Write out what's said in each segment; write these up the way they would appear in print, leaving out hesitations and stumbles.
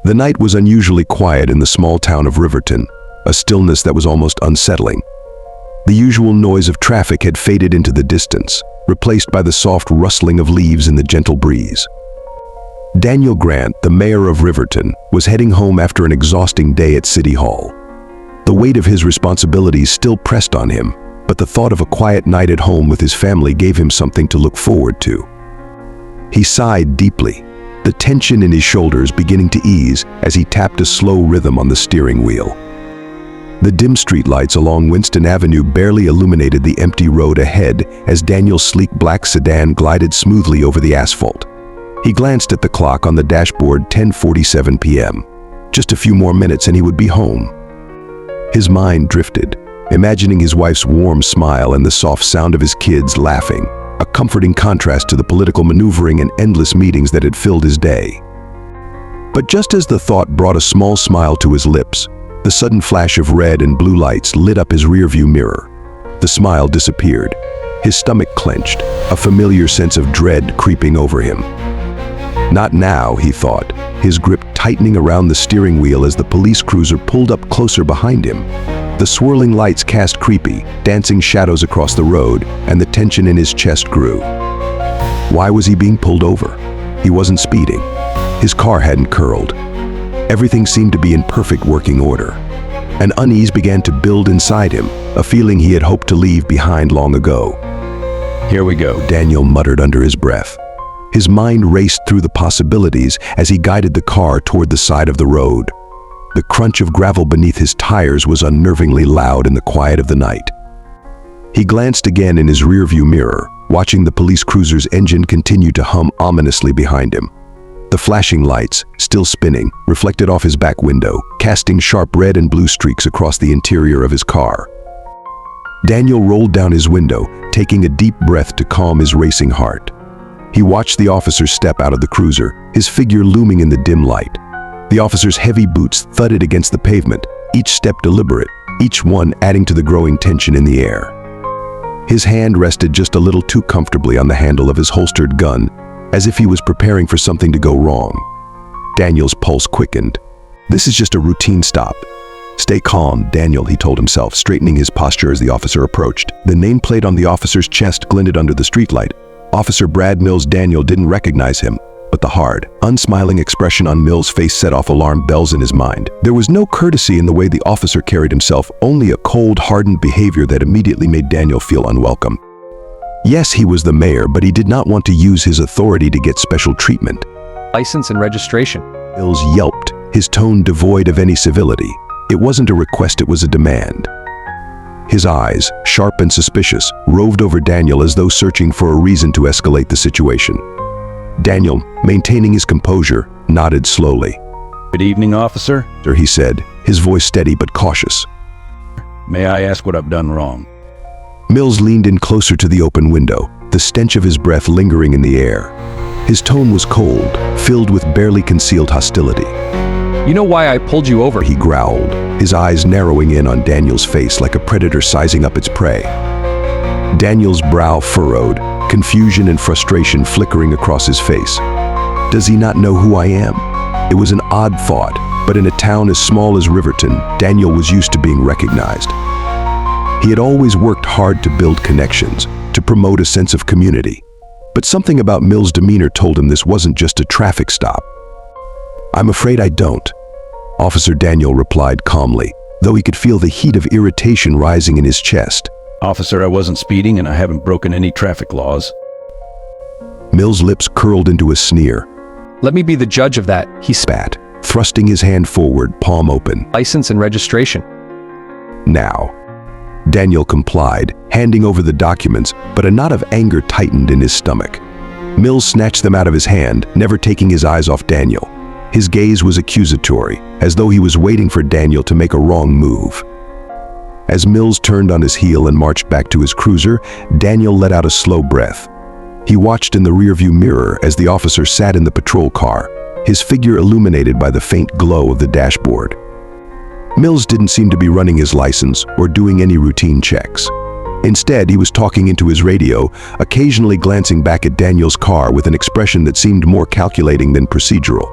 The night was unusually quiet in the small town of Riverton, a stillness that was almost unsettling. The usual noise of traffic had faded into the distance, replaced by the soft rustling of leaves in the gentle breeze. Daniel Grant, the mayor of Riverton, was heading home after an exhausting day at City Hall. The weight of his responsibilities still pressed on him, but the thought of a quiet night at home with his family gave him something to look forward to. He sighed deeply, the tension in his shoulders beginning to ease as he tapped a slow rhythm on the steering wheel. The dim streetlights along Winston Avenue barely illuminated the empty road ahead as Daniel's sleek black sedan glided smoothly over the asphalt. He glanced at the clock on the dashboard, 10:47 p.m. Just a few more minutes and he would be home. His mind drifted, imagining his wife's warm smile and the soft sound of his kids laughing, a comforting contrast to the political maneuvering and endless meetings that had filled his day. But just as the thought brought a small smile to his lips, the sudden flash of red and blue lights lit up his rearview mirror. The smile disappeared. His stomach clenched, a familiar sense of dread creeping over him. Not now, he thought, his grip tightening around the steering wheel as the police cruiser pulled up closer behind him. The swirling lights cast creepy, dancing shadows across the road, and the tension in his chest grew. Why was he being pulled over? He wasn't speeding. His car hadn't curled. Everything seemed to be in perfect working order. An unease began to build inside him, a feeling he had hoped to leave behind long ago. "Here we go," Daniel muttered under his breath. His mind raced through the possibilities as he guided the car toward the side of the road. The crunch of gravel beneath his tires was unnervingly loud in the quiet of the night. He glanced again in his rearview mirror, watching the police cruiser's engine continue to hum ominously behind him. The flashing lights, still spinning, reflected off his back window, casting sharp red and blue streaks across the interior of his car. Daniel rolled down his window, taking a deep breath to calm his racing heart. He watched the officer step out of the cruiser, his figure looming in the dim light. The officer's heavy boots thudded against the pavement, each step deliberate, each one adding to the growing tension in the air. His hand rested just a little too comfortably on the handle of his holstered gun, as if he was preparing for something to go wrong. Daniel's pulse quickened. "This is just a routine stop. Stay calm, Daniel," he told himself, straightening his posture as the officer approached. The nameplate on the officer's chest glinted under the streetlight. Officer Brad Mills. Daniel didn't recognize him, but the hard, unsmiling expression on Mills' face set off alarm bells in his mind. There was no courtesy in the way the officer carried himself, only a cold, hardened behavior that immediately made Daniel feel unwelcome. Yes, he was the mayor, but he did not want to use his authority to get special treatment. "License and registration." Mills yelped, his tone devoid of any civility. It wasn't a request, it was a demand. His eyes, sharp and suspicious, roved over Daniel as though searching for a reason to escalate the situation. Daniel, maintaining his composure, nodded slowly. "Good evening, officer," He said, his voice steady but cautious. "May I ask what I've done wrong?" Mills leaned in closer to the open window, the stench of his breath lingering in the air. His tone was cold, filled with barely concealed hostility. "You know why I pulled you over?" He growled, his eyes narrowing in on Daniel's face like a predator sizing up its prey. Daniel's brow furrowed, confusion and frustration flickering across his face. Does he not know who I am? It was an odd thought, but in a town as small as Riverton, Daniel was used to being recognized. He had always worked hard to build connections, to promote a sense of community. But something about Mills' demeanor told him this wasn't just a traffic stop. "I'm afraid I don't," Officer Daniel replied calmly, though he could feel the heat of irritation rising in his chest. "Officer, I wasn't speeding and I haven't broken any traffic laws." Mills' lips curled into a sneer. "Let me be the judge of that," he Spat, thrusting his hand forward, palm open. "License and registration." "Now." Daniel complied, handing over the documents, but a knot of anger tightened in his stomach. Mills snatched them out of his hand, never taking his eyes off Daniel. His gaze was accusatory, as though he was waiting for Daniel to make a wrong move. As Mills turned on his heel and marched back to his cruiser, Daniel let out a slow breath. He watched in the rearview mirror as the officer sat in the patrol car, his figure illuminated by the faint glow of the dashboard. Mills didn't seem to be running his license or doing any routine checks. Instead, he was talking into his radio, occasionally glancing back at Daniel's car with an expression that seemed more calculating than procedural.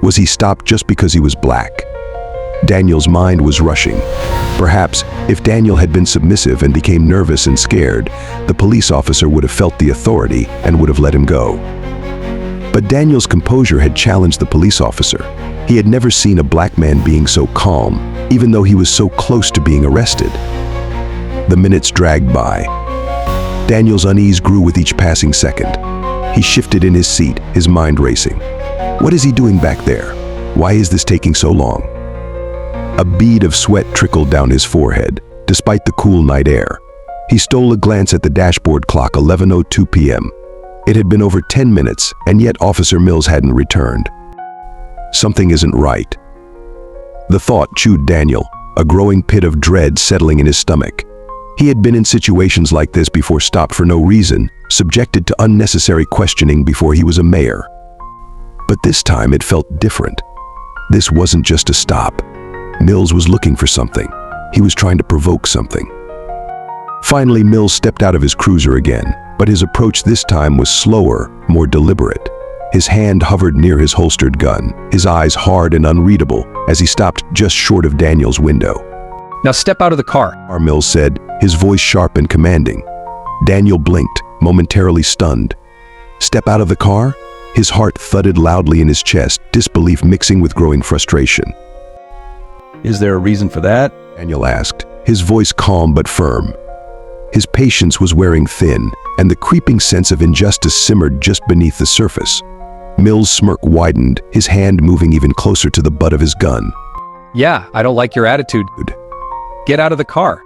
Was he stopped just because he was black? Daniel's mind was rushing. Perhaps, if Daniel had been submissive and became nervous and scared, the police officer would have felt the authority and would have let him go. But Daniel's composure had challenged the police officer. He had never seen a black man being so calm, even though he was so close to being arrested. The minutes dragged by. Daniel's unease grew with each passing second. He shifted in his seat, his mind racing. What is he doing back there? Why is this taking so long? A bead of sweat trickled down his forehead, despite the cool night air. He stole a glance at the dashboard clock, 11:02 p.m. It had been over 10 minutes, and yet Officer Mills hadn't returned. Something isn't right. The thought chewed Daniel, a growing pit of dread settling in his stomach. He had been in situations like this before, stopped for no reason, subjected to unnecessary questioning before he was a mayor. But this time it felt different. This wasn't just a stop. Mills was looking for something. He was trying to provoke something. Finally, Mills stepped out of his cruiser again, but his approach this time was slower, more deliberate. His hand hovered near his holstered gun, his eyes hard and unreadable as he stopped just short of Daniel's window. Now step out of the car. Mills said, his voice sharp and commanding. Daniel blinked, momentarily stunned. Step out of the car? His heart thudded loudly in his chest, disbelief mixing with growing frustration. Is there a reason for that? Daniel asked, his voice calm but firm. His patience was wearing thin, and the creeping sense of injustice simmered just beneath the surface. Mills' smirk widened, his hand moving even closer to the butt of his gun. Yeah, I don't like your attitude. Get out of the car.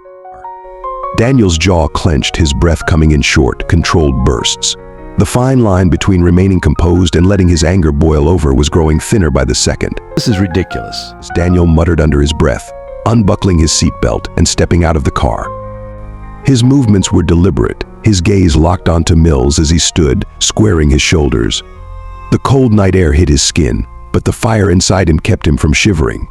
Daniel's jaw clenched, his breath coming in short, controlled bursts. The fine line between remaining composed and letting his anger boil over was growing thinner by the second. This is ridiculous. As Daniel muttered under his breath, unbuckling his seatbelt and stepping out of the car. His movements were deliberate, his gaze locked onto Mills as he stood, squaring his shoulders. The cold night air hit his skin, but the fire inside him kept him from shivering.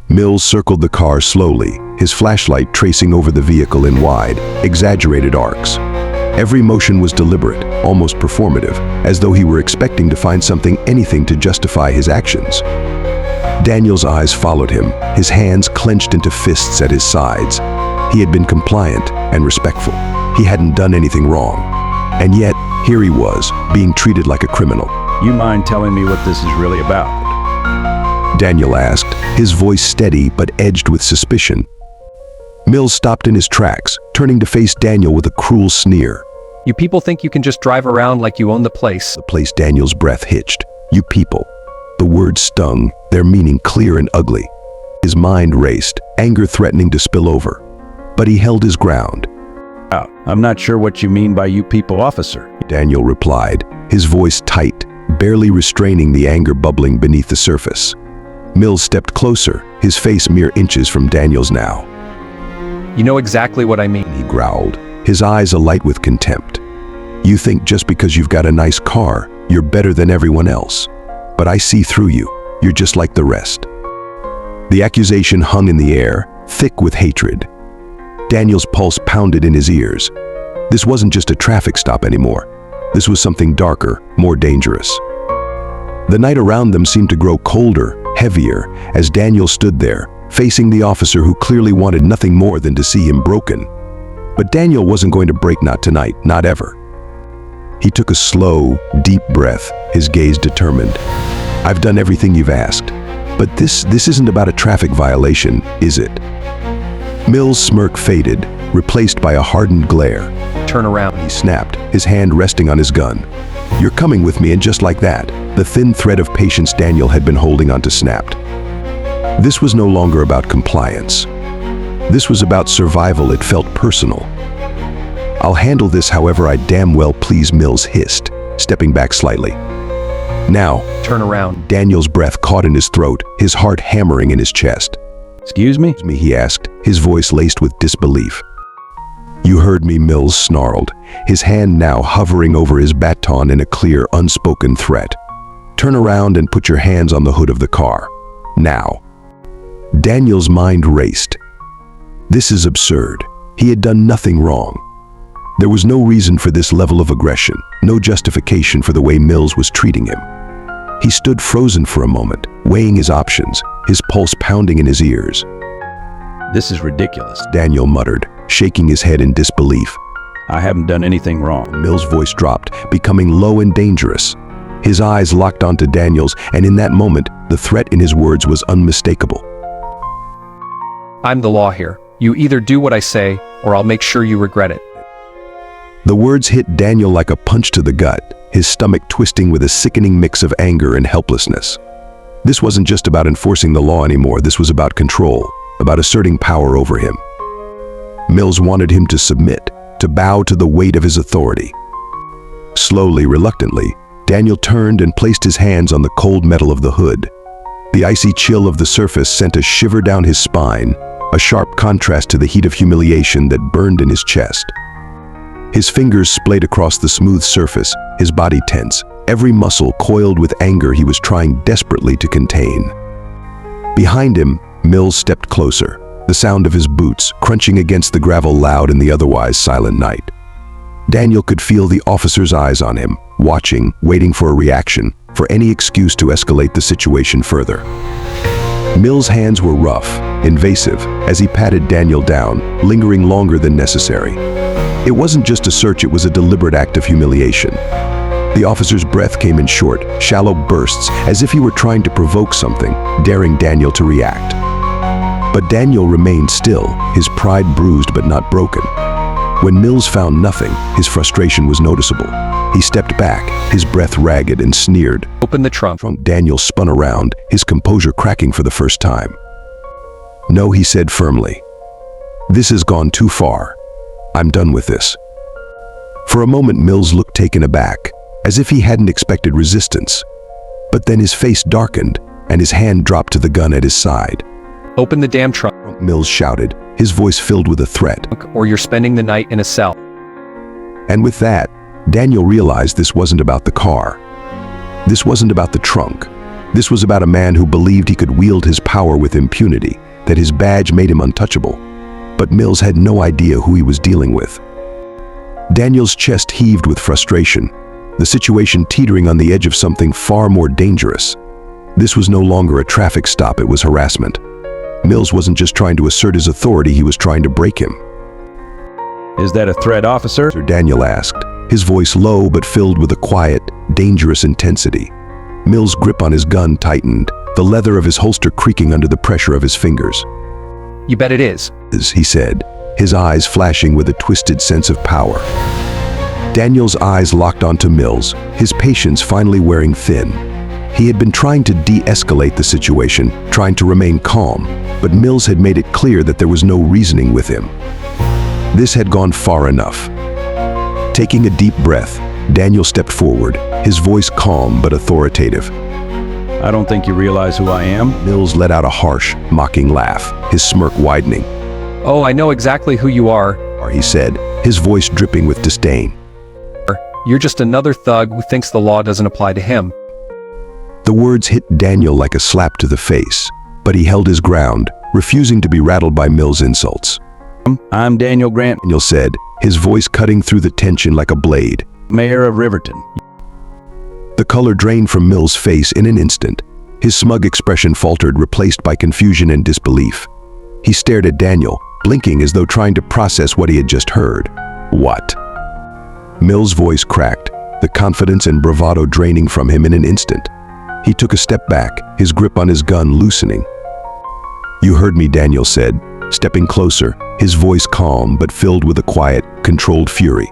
Mills circled the car slowly, his flashlight tracing over the vehicle in wide, exaggerated arcs. Every motion was deliberate, almost performative, as though he were expecting to find anything to justify his actions. Daniel's eyes followed him, his hands clenched into fists at his sides. He had been compliant and respectful. He hadn't done anything wrong. And yet, here he was, being treated like a criminal. You mind telling me what this is really about? Daniel asked, his voice steady but edged with suspicion. Mills stopped in his tracks, turning to face Daniel with a cruel sneer. You people think you can just drive around like you own the place. The place. Daniel's breath hitched. You people. The words stung, their meaning clear and ugly. His mind raced, anger threatening to spill over. But he held his ground. I'm not sure what you mean by you people, officer. Daniel replied, his voice tight, barely restraining the anger bubbling beneath the surface. Mills stepped closer, his face mere inches from Daniel's now. You know exactly what I mean. He growled, his eyes alight with contempt. You think just because you've got a nice car, you're better than everyone else. But I see through you. You're just like the rest. The accusation hung in the air, thick with hatred. Daniel's pulse pounded in his ears. This wasn't just a traffic stop anymore. This was something darker, more dangerous. The night around them seemed to grow colder, heavier, as Daniel stood there, facing the officer who clearly wanted nothing more than to see him broken. But Daniel wasn't going to break, not tonight, not ever. He took a slow, deep breath, his gaze determined. I've done everything you've asked, but this isn't about a traffic violation, is it? Mills' smirk faded, replaced by a hardened glare. Turn around. He snapped, his hand resting on his gun. You're coming with me, and just like that, the thin thread of patience Daniel had been holding onto snapped. This was no longer about compliance. This was about survival. It felt personal. I'll handle this however I damn well please, Mills hissed, stepping back slightly. Now, turn around. Daniel's breath caught in his throat, his heart hammering in his chest. Excuse me? He asked, his voice laced with disbelief. You heard me, Mills snarled, his hand now hovering over his baton in a clear, unspoken threat. Turn around and put your hands on the hood of the car. Now. Daniel's mind raced. This is absurd. He had done nothing wrong. There was no reason for this level of aggression, no justification for the way Mills was treating him. He stood frozen for a moment, weighing his options, his pulse pounding in his ears. This is ridiculous. Daniel muttered, shaking his head in disbelief. I haven't done anything wrong. Mills' voice dropped, becoming low and dangerous. His eyes locked onto Daniel's, and in that moment, the threat in his words was unmistakable. I'm the law here. You either do what I say, or I'll make sure you regret it. The words hit Daniel like a punch to the gut, his stomach twisting with a sickening mix of anger and helplessness. This wasn't just about enforcing the law anymore, this was about control, about asserting power over him. Mills wanted him to submit, to bow to the weight of his authority. Slowly, reluctantly, Daniel turned and placed his hands on the cold metal of the hood. The icy chill of the surface sent a shiver down his spine, a sharp contrast to the heat of humiliation that burned in his chest. His fingers splayed across the smooth surface, his body tense, every muscle coiled with anger he was trying desperately to contain. Behind him, Mills stepped closer, the sound of his boots crunching against the gravel loud in the otherwise silent night. Daniel could feel the officer's eyes on him, watching, waiting for a reaction, for any excuse to escalate the situation further. Mills' hands were rough, invasive, as he patted Daniel down, lingering longer than necessary. It wasn't just a search, it was a deliberate act of humiliation. The officer's breath came in short, shallow bursts, as if he were trying to provoke something, daring Daniel to react. But Daniel remained still, his pride bruised but not broken. When Mills found nothing, his frustration was noticeable. He stepped back, his breath ragged, and sneered. Open the trunk. Daniel spun around, his composure cracking for the first time. "No," he said firmly. "This has gone too far. I'm done with this." For a moment, Mills looked taken aback, as if he hadn't expected resistance. But then his face darkened, and his hand dropped to the gun at his side. Open the damn trunk, Mills shouted, his voice filled with a threat. or you're spending the night in a cell. And with that, Daniel realized this wasn't about the car. This wasn't about the trunk. This was about a man who believed he could wield his power with impunity, that his badge made him untouchable. But Mills had no idea who he was dealing with. Daniel's chest heaved with frustration, the situation teetering on the edge of something far more dangerous. This was no longer a traffic stop, it was harassment. Mills wasn't just trying to assert his authority, he was trying to break him. Is that a threat, officer? Daniel asked, his voice low but filled with a quiet, dangerous intensity. Mills' grip on his gun tightened, the leather of his holster creaking under the pressure of his fingers. You bet it is. He said, his eyes flashing with a twisted sense of power. Daniel's eyes locked onto Mills, his patience finally wearing thin. He had been trying to de-escalate the situation, trying to remain calm, but Mills had made it clear that there was no reasoning with him. This had gone far enough. Taking a deep breath, Daniel stepped forward, his voice calm but authoritative. I don't think you realize who I am. Mills let out a harsh, mocking laugh, his smirk widening. Oh, I know exactly who you are. He said, his voice dripping with disdain. You're just another thug who thinks the law doesn't apply to him. The words hit Daniel like a slap to the face, but he held his ground, refusing to be rattled by Mills' insults. I'm Daniel Grant, Daniel said, his voice cutting through the tension like a blade. Mayor of Riverton. The color drained from Mills' face in an instant. His smug expression faltered, replaced by confusion and disbelief. He stared at Daniel, blinking as though trying to process what he had just heard. What? Mills' voice cracked, the confidence and bravado draining from him in an instant. He took a step back, his grip on his gun loosening. You heard me, Daniel said, stepping closer, his voice calm but filled with a quiet, controlled fury.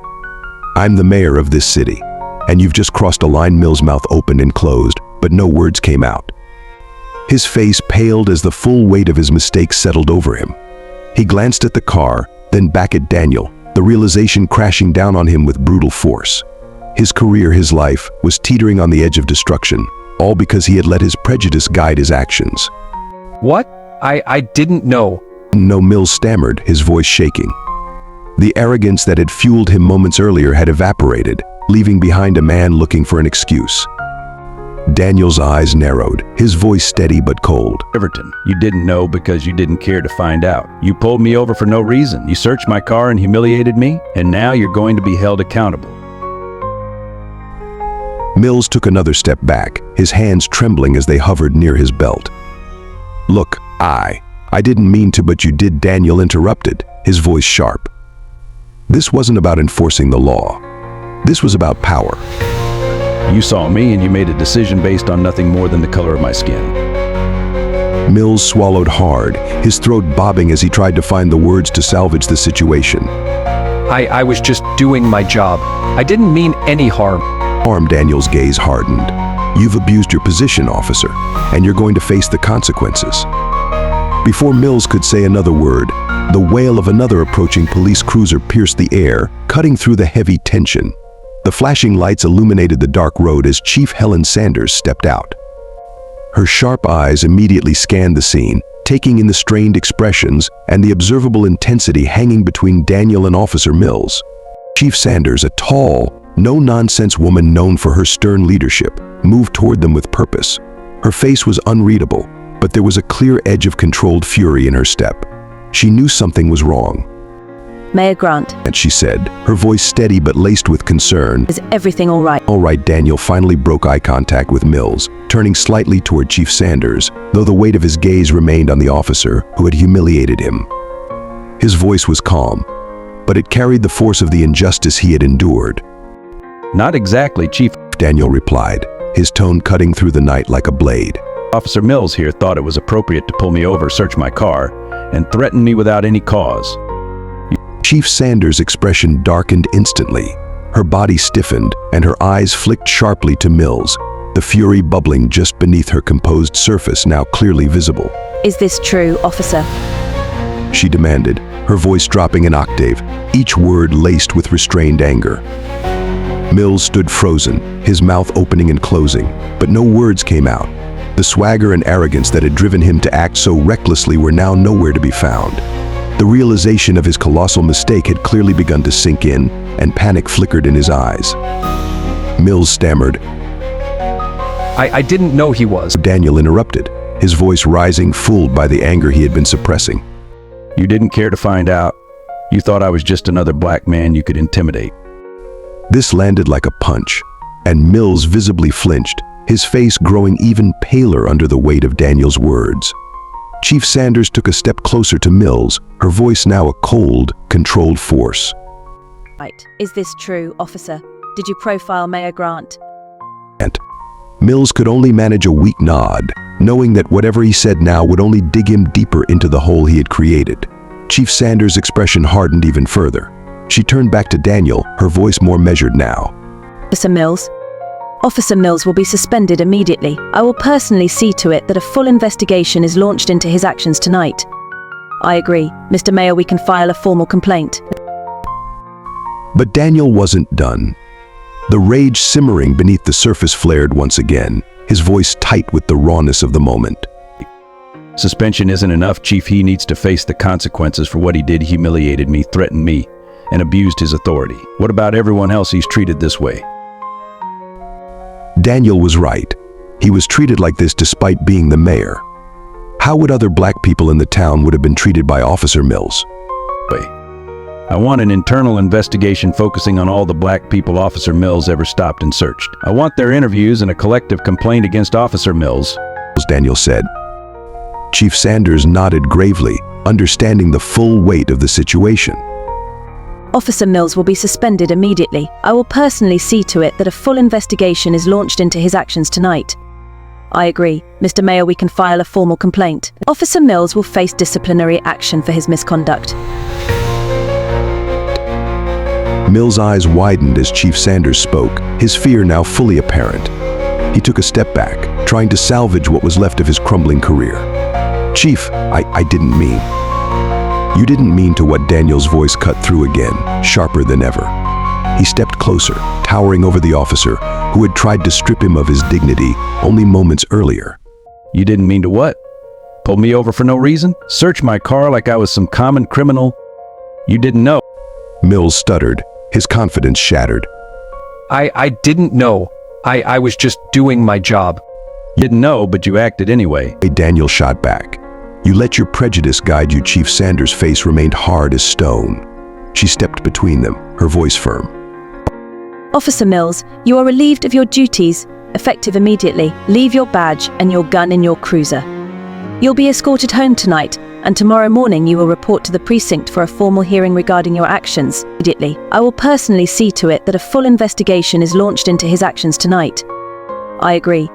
I'm the mayor of this city, and you've just crossed a line. Mills' mouth opened and closed, but no words came out. His face paled as the full weight of his mistake settled over him. He glanced at the car, then back at Daniel, the realization crashing down on him with brutal force. His career, his life, was teetering on the edge of destruction, all because he had let his prejudice guide his actions. What? I didn't know. No, Mills stammered, his voice shaking. The arrogance that had fueled him moments earlier had evaporated, leaving behind a man looking for an excuse. Daniel's eyes narrowed, his voice steady but cold. Riverton, you didn't know because you didn't care to find out. You pulled me over for no reason. You searched my car and humiliated me, and now you're going to be held accountable. Mills took another step back, his hands trembling as they hovered near his belt. "Look, I didn't mean to, but you did," Daniel interrupted, his voice sharp. This wasn't about enforcing the law. This was about power. You saw me and you made a decision based on nothing more than the color of my skin. Mills swallowed hard, his throat bobbing as he tried to find the words to salvage the situation. I was just doing my job. I didn't mean any harm. Daniel's gaze hardened. "You've abused your position, officer, and you're going to face the consequences." Before Mills could say another word, the wail of another approaching police cruiser pierced the air, cutting through the heavy tension. The flashing lights illuminated the dark road as Chief Helen Sanders stepped out. Her sharp eyes immediately scanned the scene, taking in the strained expressions and the observable intensity hanging between Daniel and Officer Mills. Chief Sanders, a tall, no-nonsense woman known for her stern leadership, moved toward them with purpose. Her face was unreadable, but there was a clear edge of controlled fury in her step. She knew something was wrong. "Mayor Grant," And she said, her voice steady but laced with concern. "is everything all right?" "All right." Daniel finally broke eye contact with Mills, turning slightly toward Chief Sanders, though the weight of his gaze remained on the officer who had humiliated him. His voice was calm, but it carried the force of the injustice he had endured. Not exactly, Chief. Daniel replied, his tone cutting through the night like a blade. Officer Mills here thought it was appropriate to pull me over, search my car, and threaten me without any cause. Chief Sanders' expression darkened instantly. Her body stiffened, and her eyes flicked sharply to Mills, the fury bubbling just beneath her composed surface now clearly visible. "Is this true, officer?" she demanded, her voice dropping an octave, each word laced with restrained anger. Mills stood frozen, his mouth opening and closing, but no words came out. The swagger and arrogance that had driven him to act so recklessly were now nowhere to be found. The realization of his colossal mistake had clearly begun to sink in, and panic flickered in his eyes. Mills stammered. I didn't know he was." Daniel interrupted, his voice rising, fooled by the anger he had been suppressing. You didn't care to find out. You thought I was just another black man you could intimidate. This landed like a punch, and Mills visibly flinched, his face growing even paler under the weight of Daniel's words. Chief Sanders took a step closer to Mills, her voice now a cold, controlled force. "Right. Is this true, officer? Did you profile Mayor Grant?" And Mills could only manage a weak nod, knowing that whatever he said now would only dig him deeper into the hole he had created. Chief Sanders' expression hardened even further. She turned back to Daniel, her voice more measured now. "Officer Mills? Officer Mills will be suspended immediately. I will personally see to it that a full investigation is launched into his actions tonight." "I agree. Mr. Mayor, we can file a formal complaint." But Daniel wasn't done. The rage simmering beneath the surface flared once again, his voice tight with the rawness of the moment. Suspension isn't enough, Chief. He needs to face the consequences for what he did. He humiliated me, threatened me, and abused his authority. What about everyone else he's treated this way? Daniel was right. He was treated like this despite being the mayor. How would other black people in the town would have been treated by Officer Mills? I want an internal investigation focusing on all the black people Officer Mills ever stopped and searched. I want their interviews and a collective complaint against Officer Mills, Daniel said. Chief Sanders nodded gravely, understanding the full weight of the situation. "Officer Mills will be suspended immediately. I will personally see to it that a full investigation is launched into his actions tonight." "I agree. Mr. Mayor, we can file a formal complaint." "Officer Mills will face disciplinary action for his misconduct." Mills' eyes widened as Chief Sanders spoke, his fear now fully apparent. He took a step back, trying to salvage what was left of his crumbling career. "Chief, I didn't mean." "You didn't mean to." What Daniel's voice cut through again, sharper than ever. He stepped closer, towering over the officer, who had tried to strip him of his dignity only moments earlier. You didn't mean to what? Pull me over for no reason? Search my car like I was some common criminal? You didn't know. Mills stuttered, his confidence shattered. I didn't know. I was just doing my job. You didn't know, but you acted anyway. Daniel shot back. "You let your prejudice guide you." Chief Sanders' face remained hard as stone. She stepped between them, her voice firm. "Officer Mills, you are relieved of your duties. effective immediately. Leave your badge and your gun in your cruiser. You'll be escorted home tonight, and tomorrow morning you will report to the precinct for a formal hearing regarding your actions. Immediately, I will personally see to it that a full investigation is launched into his actions tonight. I agree.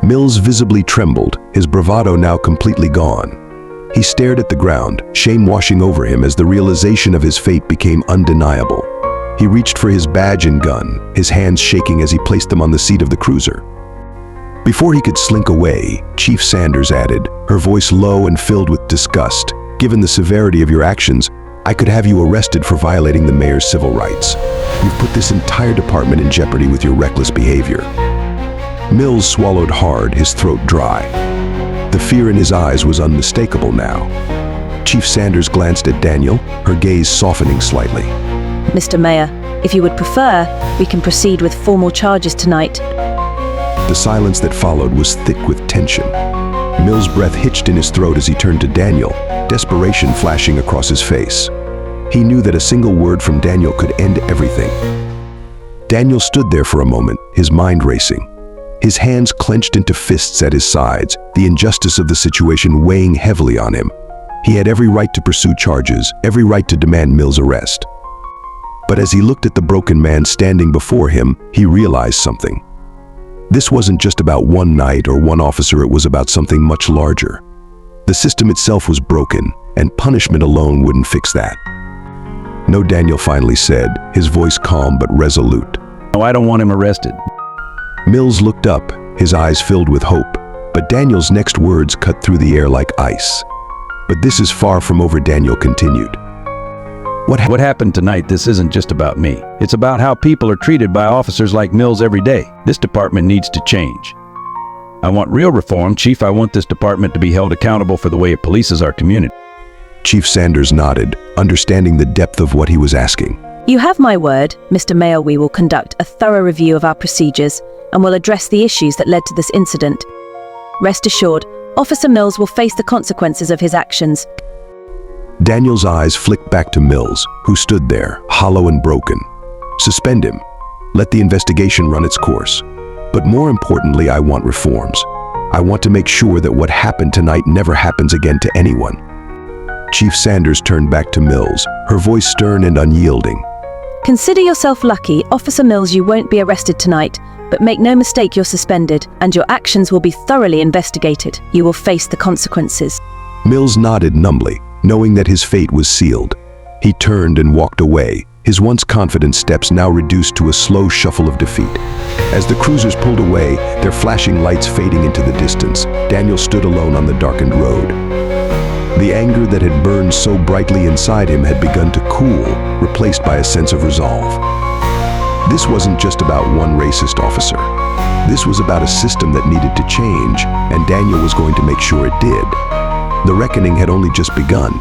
Mills visibly trembled, his bravado now completely gone. He stared at the ground, shame washing over him as the realization of his fate became undeniable. He reached for his badge and gun, his hands shaking as he placed them on the seat of the cruiser. Before he could slink away, Chief Sanders added, her voice low and filled with disgust, "Given the severity of your actions, I could have you arrested for violating the mayor's civil rights. You've put this entire department in jeopardy with your reckless behavior." Mills swallowed hard, his throat dry. The fear in his eyes was unmistakable now. Chief Sanders glanced at Daniel, her gaze softening slightly. Mr. Mayor, if you would prefer, we can proceed with formal charges tonight. The silence that followed was thick with tension. Mills' breath hitched in his throat as he turned to Daniel, desperation flashing across his face. He knew that a single word from Daniel could end everything. Daniel stood there for a moment, his mind racing. His hands clenched into fists at his sides, the injustice of the situation weighing heavily on him. He had every right to pursue charges, every right to demand Mills' arrest. But as he looked at the broken man standing before him, he realized something. This wasn't just about one night or one officer, it was about something much larger. The system itself was broken, and punishment alone wouldn't fix that. "No," Daniel finally said, his voice calm but resolute. No, I don't want him arrested. Mills looked up, his eyes filled with hope, but Daniel's next words cut through the air like ice. "But this is far from over," Daniel continued. What happened tonight, this isn't just about me. It's about how people are treated by officers like Mills every day. This department needs to change. I want real reform, Chief. I want this department to be held accountable for the way it polices our community. Chief Sanders nodded, understanding the depth of what he was asking. You have my word, Mr. Mayor. We will conduct a thorough review of our procedures and will address the issues that led to this incident. Rest assured, Officer Mills will face the consequences of his actions. Daniel's eyes flicked back to Mills, who stood there, hollow and broken. "Suspend him. Let the investigation run its course. But more importantly, I want reforms. I want to make sure that what happened tonight never happens again to anyone." Chief Sanders turned back to Mills, her voice stern and unyielding. Consider yourself lucky, Officer Mills. You won't be arrested tonight, but make no mistake, you're suspended, and your actions will be thoroughly investigated. You will face the consequences. Mills nodded numbly, knowing that his fate was sealed. He turned and walked away, his once confident steps now reduced to a slow shuffle of defeat. As the cruisers pulled away, their flashing lights fading into the distance, Daniel stood alone on the darkened road. The anger that had burned so brightly inside him had begun to cool, replaced by a sense of resolve. This wasn't just about one racist officer. This was about a system that needed to change, and Daniel was going to make sure it did. The reckoning had only just begun.